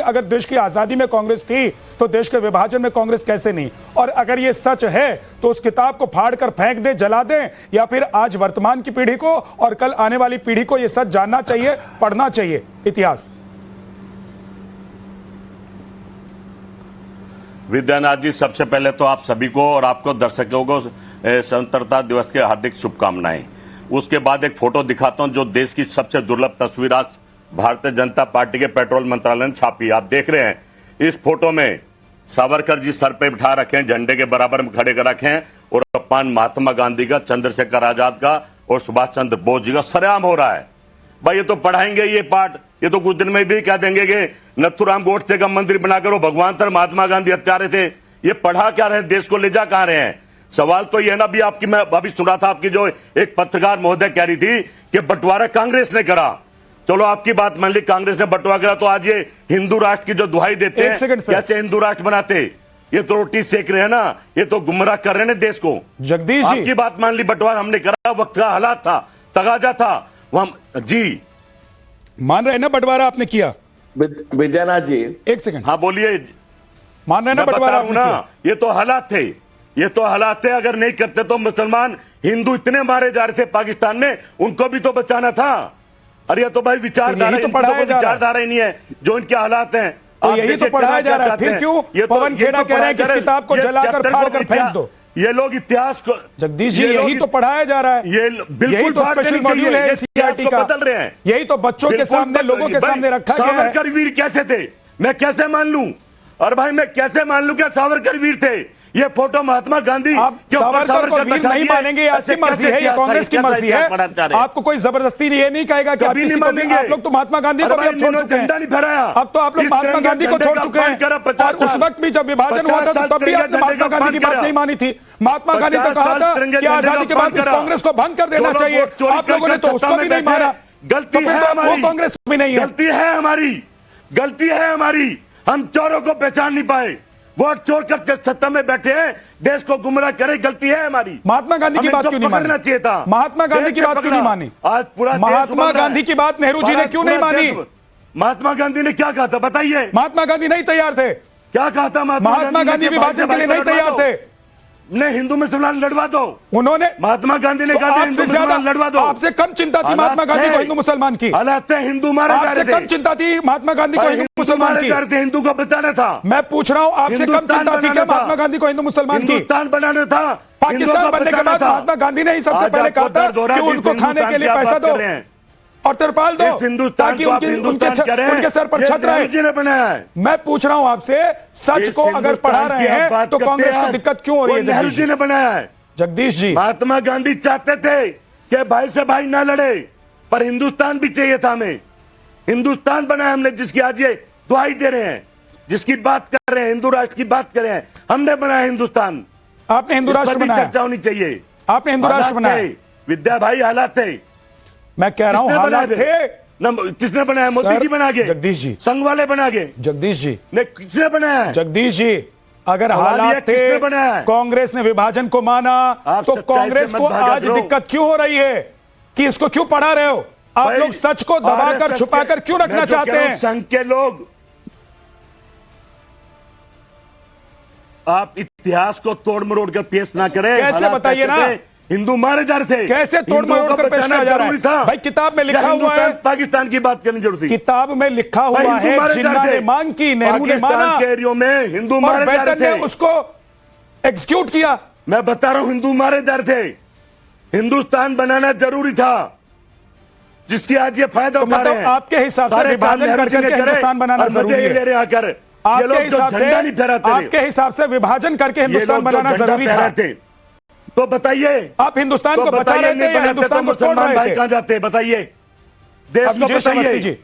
अगर देश की आजादी में कांग्रेस थी तो देश के विभाजन में कांग्रेस कैसे नहीं? और अगर ये सच है तो उस किताब को फाड़ कर फेंक दें, जला दें, या फिर आज वर्तमान की पीढ़ी को और कल आने वाली पीढ़ी को ये सच जानना चाहिए, पढ़ना चाहिए इतिहास। विद्यानाथ जी, सबसे पहले तो आप सभी को और आपको दर्शकों को स्वतंत्रता दिवस के हार्दिक शुभकामनाएं। उसके बाद एक फोटो दिखाता हूं जो देश की सबसे दुर्लभ तस्वीर आज भारतीय जनता पार्टी के पेट्रोल मंत्रालय ने छापी। आप देख रहे हैं इस फोटो में सावरकर जी सर पे बिठा रखे हैं, झंडे के बराबर में खड़े कर रखे हैं, और अपमान महात्मा गांधी का, चंद्रशेखर आजाद का और सुभाष चंद्र बोस जी का सरेआम हो रहा है। भाई ये तो पढ़ाएंगे ये पाठ, ये तो कुछ दिन में भी कह देंगे कि नथुराम गोडसे का मंत्री बनाकर वो भगवान सर महात्मा गांधी हत्यारे थे। ये पढ़ा क्या रहे, देश को ले जा कहां रहे हैं? सवाल तो ये ना, भी आपकी मैं अभी सुना था आपकी जो एक पत्रकार महोदय कह रही थी कि बंटवारा कांग्रेस ने करा। चलो आपकी बात मान ली, कांग्रेस ने बंटवारा करा तो आज ये हिंदू राष्ट्र की जो दुहाई देते हैं, कैसे हिंदू राष्ट्र बनाते? ये तो रोटी सेक रहे हैं ना, ये तो गुमराह कर रहे हैं देश को। जगदीश जी, आपकी बात मान ली, बंटवारा हमने करा, वक्त का हालात था, तगाजा था वहां जी। मान रहे ना बंटवारा आपने किया? विद्यानाथ जी, एक सेकंड। हाँ बोलिए। मान रहे ना बंटवारा आपने किया? ये तो हालात थे, ये तो हालात थे। अगर नहीं करते तो मुसलमान हिंदू इतने मारे जा रहे थे पाकिस्तान में, उनको भी तो बचाना था। अरे ये तो भाई विचारधारा, तो विचारधारा ही नहीं है जो इनके हालात हैं। तो यही तो पढ़ाया जा रहा है। फिर क्यों पवन खेड़ा कह रहे हैं कि इस किताब को जलाकर फाड़ कर फेंक दो? ये लोग इतिहास को, जगदीश जी, यही तो पढ़ाया जा रहा है। ये बिल्कुल तो स्पेशल मॉड्यूल है एनसीईआरटी का, बदल रहे हैं। यही तो बच्चों के सामने, लोगों के सामने रखा गया है। सावरकर वीर कैसे थे मैं कैसे मान लूं? और भाई मैं कैसे मान लूं क्या सावरकर वीर थे? ये फोटो महात्मा गांधी आप सावरकर को वीर नहीं मानेंगे, आपकी मर्जी है, ये कांग्रेस की मर्जी है। आपको कोई जबरदस्ती ये नहीं कहेगा कि आप किसी को भी, आप लोग तो महात्मा गांधी को भी अब छोड़ चुके हैं। अब तो आप लोग महात्मा गांधी को छोड़ चुके हैं। और उस वक्त भी जब विभाजन हुआ था तो तब भी आपने महात्मा गांधी की बात नहीं मानी थी। महात्मा गांधी तो कहा था कि आजादी के बाद इस कांग्रेस को भंग कर देना चाहिए। आप लोगों ने तो उसको भी नहीं मारा। गलती है वो कांग्रेस भी नहीं है। गलती है हमारी, गलती है हमारी। हम चोरों को पहचान नहीं पाए, वोट चोर करके सत्ता में बैठे हैं, देश को गुमराह करे, गलती है हमारी। महात्मा गांधी की बात क्यों नहीं मानी? चाहिए था। महात्मा गांधी की बात क्यों नहीं मानी? आज पूरा महात्मा गांधी की बात नेहरू जी ने क्यों नहीं मानी? महात्मा गांधी ने क्या कहा था बताइए? महात्मा गांधी नहीं तैयार थे। क्या कहा था महात्मा गांधी विभाजन के लिए नहीं तैयार थे। ने हिंदू मुसलमान लड़वा दो, उन्होंने, महात्मा गांधी ने कहा आपसे ज्यादा लड़वा दो। आपसे कम चिंता थी महात्मा गांधी को हिंदू मुसलमान की। हालात हिंदू मारे जा रहे थे। आपसे कम चिंता थी महात्मा गांधी को हिंदू मुसलमान की। हिंदू को बचाना था। मैं पूछ रहा हूँ, आपसे कम चिंता थी क्या महात्मा गांधी को हिंदू मुसलमान की? हिंदुस्तान बनाना था। पाकिस्तान बनने के बाद महात्मा गांधी ने ही सबसे पहले कहा था कि उनको खाने के लिए पैसा दो और तिरपाल दो ताकि उनके सर पर छत रहे। मैं पूछ रहा हूं आपसे, सच को अगर पढ़ा रहे हैं तो कांग्रेस को दिक्कत क्यों हो रही है? नेहरू जी ने बनाया है। जगदीश जी, महात्मा गांधी चाहते थे कि भाई से भाई ना लड़े, पर हिंदुस्तान भी चाहिए था हमें। हिंदुस्तान बनाया हमने, जिसकी आज ये दुहाई दे रहे हैं, जिसकी बात कर रहे हैं, हिंदू राष्ट्र की बात कर रहे हैं, हमने बनाया हिंदुस्तान। आपने हिंदू राष्ट्र बनाया, चर्चा होनी चाहिए। आपने हिंदू राष्ट्र बनाया। विद्या भाई, हालात थे। मैं कह रहा हूं हालात थे। किसने बनाया? मोदी जी बना के, जगदीश जी, संघ वाले बना के, जगदीश जी ने किसने बनाया है? जगदीश जी, अगर हालात थे, कांग्रेस ने विभाजन को माना, तो कांग्रेस को आज दिक्कत क्यों हो रही है कि इसको क्यों पढ़ा रहे हो? आप लोग सच को दबाकर छुपाकर क्यों रखना चाहते हैं? संघ के लोग, आप इतिहास को तोड़ मरोड़ कर पेश ना करें। कैसे बताइए ना? हिंदू मारे जा रहे थे, कैसे तोड़ मरोड़ कर पेश किया जा रहा है? भाई किताब में लिखा हुआ है, पाकिस्तान की बात करनी जरूरत थी। किताब में लिखा हुआ है, जिन्ना ने मांग की, नेहरू ने माना, एरियो में हिंदू मारे जा रहे थे, उसको एग्जीक्यूट किया। मैं बता रहा हूं, हिंदू मारे जा रहे थे। हिंदुस्तान बनाना जरूरी था, जिसकी आज ये फायदा उठा रहे हैं। आपके हिसाब से विभाजन करके हिंदुस्तान बनाना जरूरी है? आपके हिसाब से विभाजन करके हिंदुस्तान बनाना जरूरी था? तो बताइए, आप हिंदुस्तान को बचा रहे थे या हिंदुस्तान को तोड़ रहे थे? कहां जाते? बताइए, देश को बताइए,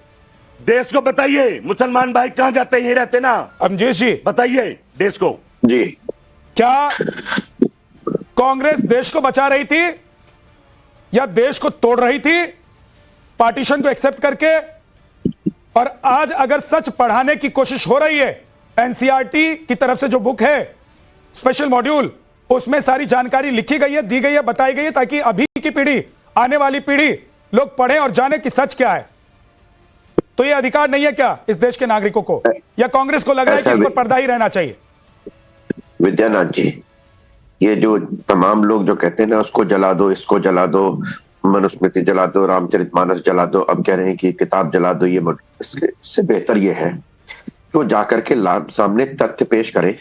देश को बताइए। मुसलमान भाई कहां जाते? यही रहते ना। अमजीत जी बताइए देश को। जी, क्या कांग्रेस देश को बचा रही थी या देश को तोड़ रही थी पार्टीशन को एक्सेप्ट करके? और आज अगर सच पढ़ाने की कोशिश हो रही है, एनसीईआरटी की तरफ से जो बुक है स्पेशल मॉड्यूल, उसमें सारी जानकारी लिखी गई है, दी गई है, बताई गई है, ताकि अभी की पीढ़ी, आने वाली पीढ़ी लोग पढ़ें और जाने कि सच क्या है। तो ये अधिकार नहीं है क्या इस देश के नागरिकों को, या कांग्रेस को लग रहा है कि इस पर पर्दा ही रहना चाहिए? विद्यानाथ जी, ये जो तमाम लोग जो कहते हैं ना उसको जला दो, इसको जला दो, मनुस्मृति जला दो, रामचरितमानस जला दो, अब कह रहे हैं कि किताब जला दो, ये इससे बेहतर ये है कि वो जाकर के सामने तथ्य पेश करें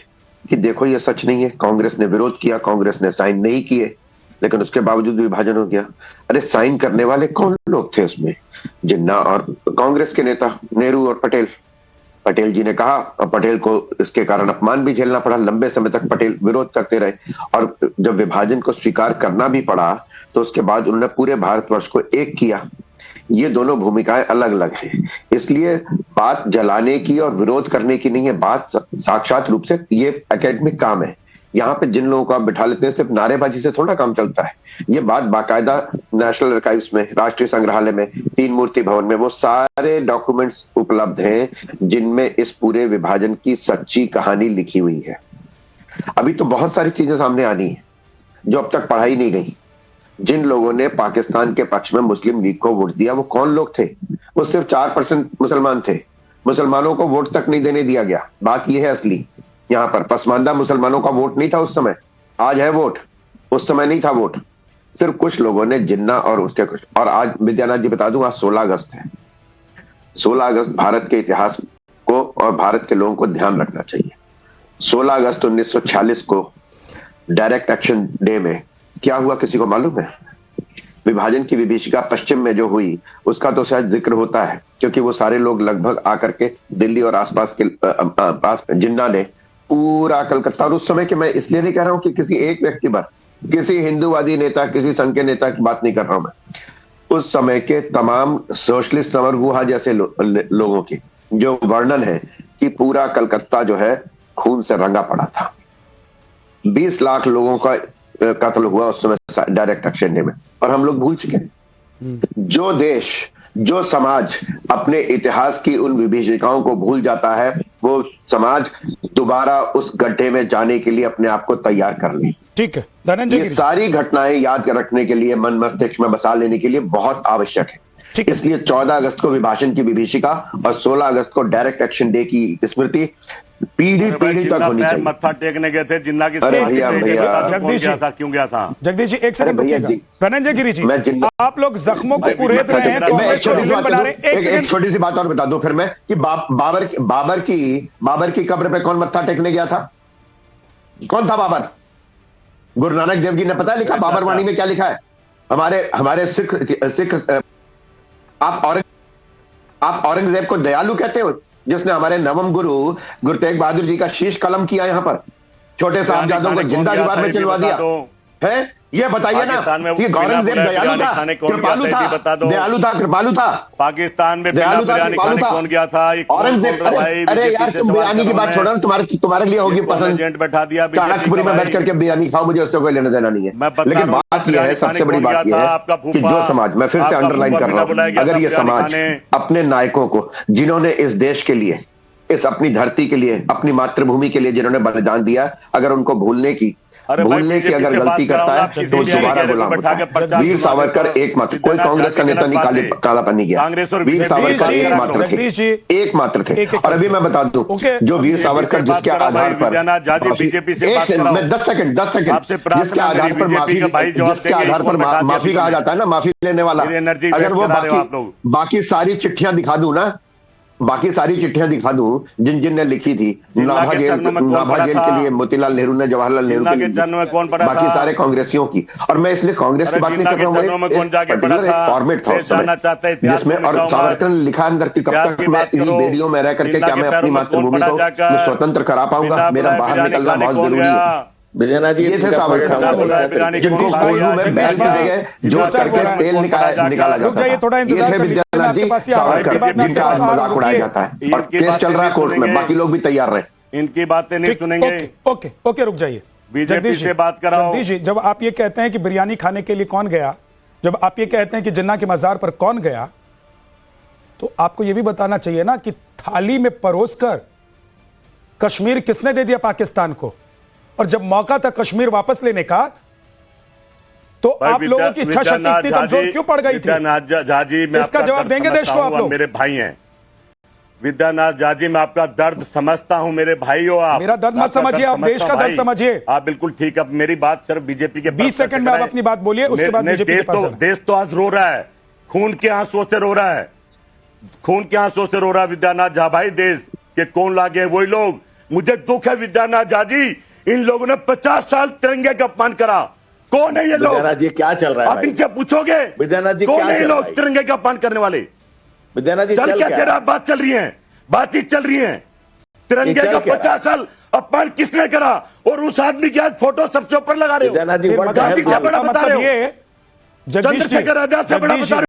कि देखो ये सच नहीं है, कांग्रेस ने विरोध किया, कांग्रेस ने साइन नहीं किए, लेकिन उसके बावजूद विभाजन हो गया। अरे साइन करने वाले कौन लोग थे उसमें? जिन्ना और कांग्रेस के नेता नेहरू और पटेल जी ने कहा, और पटेल को इसके कारण अपमान भी झेलना पड़ा, लंबे समय तक पटेल विरोध करते रहे, और जब विभाजन को स्वीकार करना भी पड़ा तो उसके बाद उन्होंने पूरे भारतवर्ष को एक किया। ये दोनों भूमिकाएं अलग अलग हैं, इसलिए बात जलाने की और विरोध करने की नहीं है, बात साक्षात रूप से ये एकेडमिक काम है। यहाँ पे जिन लोगों को आप बिठा लेते हैं सिर्फ नारेबाजी से थोड़ा काम चलता है। ये बात बाकायदा नेशनल आर्काइव्स में, राष्ट्रीय संग्रहालय में, 3 मूर्ति भवन में वो सारे डॉक्यूमेंट्स उपलब्ध हैं जिनमें इस पूरे विभाजन की सच्ची कहानी लिखी हुई है। अभी तो बहुत सारी चीजें सामने आनी है जो अब तक पढ़ाई नहीं गई। जिन लोगों ने पाकिस्तान के पक्ष में मुस्लिम लीग को वोट दिया वो कौन लोग थे? वो सिर्फ 4% मुसलमान थे, मुसलमानों को वोट तक नहीं देने दिया गया। बात यह है असली, यहाँ पर पसमानदा मुसलमानों का वोट नहीं था उस समय, आज है वोट, उस समय नहीं था वोट। सिर्फ कुछ लोगों ने, जिन्ना और उसके कुछ, और आज विद्यानाथ जी बता दूं, आज 16 अगस्त है। 16 अगस्त भारत के इतिहास को और भारत के लोगों को ध्यान रखना चाहिए। 16 अगस्त 1946 को डायरेक्ट एक्शन डे में क्या हुआ किसी को मालूम है? विभाजन की विभीषिका पश्चिम में जो हुई उसका तो शायद जिक्र होता है, क्योंकि वो सारे लोग लगभग आकर के दिल्ली और आसपास के पास, जिन्ना ने पूरा कलकत्ता, और उस समय के, मैं इसलिए नहीं कह रहा हूं कि किसी एक व्यक्ति पर, किसी हिंदूवादी नेता, किसी संघ के नेता की बात नहीं कर रहा हूं मैं, उस समय के तमाम सोशलिस्ट समरगुहा जैसे लोगों की जो वर्णन है कि पूरा कलकत्ता जो है खून से रंगा पड़ा था। 20 लाख लोगों का कत्ल हुआ उस समय डायरेक्ट एक्शन डे में, और हम लोग भूल चुके हैं। जो देश, जो समाज अपने इतिहास की उन विभीषिकाओं को भूल जाता है, वो समाज दोबारा उस गड्ढे में जाने के लिए अपने आप को तैयार कर ले। ठीक है धनंजय, ये सारी घटनाएं याद रखने के लिए, मन मस्तिष्क में बसा लेने के लिए बहुत आवश्यक है। इसलिए 14 अगस्त को विभाजन की विभीषिका और 16 अगस्त को डायरेक्ट एक्शन डे की स्मृति पीढ़ी तक होनी चाहिए। मत्था टेकने गए थे जिन्ना की, क्यों गया था? जगदीश जी एक सेकंड रुकिएगा। धनंजय गिरी जी, आप लोग जख्मों को कुरेद रहे हैं, कांग्रेस को विलेन बना रहे हैं। एक छोटी सी बात और बता दो फिर मैं, कि बाबर की कब्र पे कौन मत्था टेकने गया था? कौन था बाबर? गुरु नानक देव जी ने पता लिखा बाबर वाणी में क्या लिखा है? हमारे सिख आप औरंगजेब को दयालु कहते हो, जिसने हमारे नवम गुरु तेग बहादुर जी का शीश कलम किया यहाँ पर, छोटे साहबजादों को जिंदा दीवार में चलवा दिया है? ये बताइए ना कि औरंगजेब दयालु था, कृपालु था, दयालु था, कृपालु था? पाकिस्तान में दयालु था, कृपालु था? कौन गया था? औरंगजेब, अरे यार तुम बिरयानी की बात छोड़ो, तुम्हारे लिए होगी पसंद, बैठा दिया चाणक्यपुरी में बैठ करके बिरयानी खाओ, मुझे उससे कोई लेना देना नहीं है। लेकिन बात यह है, सबसे बड़ी बात यह है कि जो समाज, मैं फिर से अंडरलाइन कर रहा हूं, अगर ये समाज अपने नायकों को, जिन्होंने इस देश के लिए, इस अपनी धरती के लिए, अपनी मातृभूमि के लिए जिन्होंने बलिदान दिया, अगर उनको भूलने की अगर गलती करता है तो दोबारा गुलाम होता है। वीर सावरकर एकमात्र, कोई कांग्रेस का नेता नहीं कालापन नहीं किया, वीर सावरकर एकमात्र थे। और अभी मैं बता दूं, जो वीर सावरकर जिसके आधार पर, मैं 10 सेकंड जिसके आधार पर माफी कहा जाता है ना, माफी लेने वाला, अगर वो बाकी सारी चिट्ठियां दिखा दूं ना, बाकी सारी चिट्ठियां दिखा दूं जिन ने लिखी थी, नाभा जेल के लिए मोतीलाल नेहरू ने, जवाहरलाल नेहरू के लिए, बाकी सारे कांग्रेसियों की। और मैं इसलिए कांग्रेस की बात नहीं कर रहा हूँ, फॉर्मेट था उस समय जिसमें, और सावरकर ने लिखा अंदर की कब तक मैं बेड़ियों में रह करके क्या मैं अपनी मातृभूमि को स्वतंत्र करा पाऊंगा, मेरा बाहर निकलना बहुत जरूरी है। विजयनाथ जी, ये थे सावरकर जिनको कोल्हू में बैल की जगह जो करके तेल निकाला जाता है। थोड़ा इंतजार कर लीजिए, जी, सावरकर जिनका मजाक उड़ाया जाता है, और केस चल रहा है कोर्ट में, बाकी लोग भी तैयार रहे। इनकी बातें नहीं सुनेंगे। ओके रुक जाइए। बीजेपी से बात कराओ। जगदीश जी, जब आप ये कहते हैं कि बिरयानी खाने के लिए कौन गया, जब आप ये कहते हैं कि जिन्ना के मजार पर कौन गया, तो आपको ये भी बताना चाहिए ना कि थाली में परोसकर कश्मीर किसने दे दिया पाकिस्तान को, और जब मौका था कश्मीर वापस लेने का तो आप लोगों की इच्छा शक्ति इतनी कमजोर क्यों पड़ गई थी? जी, इसका जवाब देंगे देश को आप लोग? मेरे भाई हैं, विद्यानाथ झा जी, मैं आपका दर्द समझता हूं मेरे भाइयों। आप मेरा दर्द मत समझिए, आप देश का दर्द समझिए। आप बिल्कुल ठीक। अब मेरी बात सिर्फ बीजेपी के 20 सेकंड में आप अपनी बात बोलिए, उसके बाद बीजेपी के पास जाना। देश तो आज रो रहा है, खून के आंसुओं से रो रहा है, खून के आंसुओं से रो रहा है विद्यानाथ झा भाई। देश के कौन लागे? वही लोग। मुझे दुख है विद्यानाथ झा जी, इन लोगों ने 50 साल तिरंगे का अपमान करा। कौन है ये लोग? विद्यानाथ जी क्या चल रहा है? आप इनसे पूछोगे विद्यानाथ जी कौन क्या है ये चल लोग रहा है? तिरंगे का अपमान करने वाले? विद्यानाथ जी चल क्या चल रहा? बात चल रही है, बातचीत चल रही है। तिरंगे का 50 साल अपमान किसने करा? और उस आदमी की आज फोटो सबसे ऊपर लगा रहे हो। विद्यानाथ जी गांधी से बड़ा बता रहे हो, जगदीश जी, चंद्रशेखर आजाद से बड़ा बता रहे हो।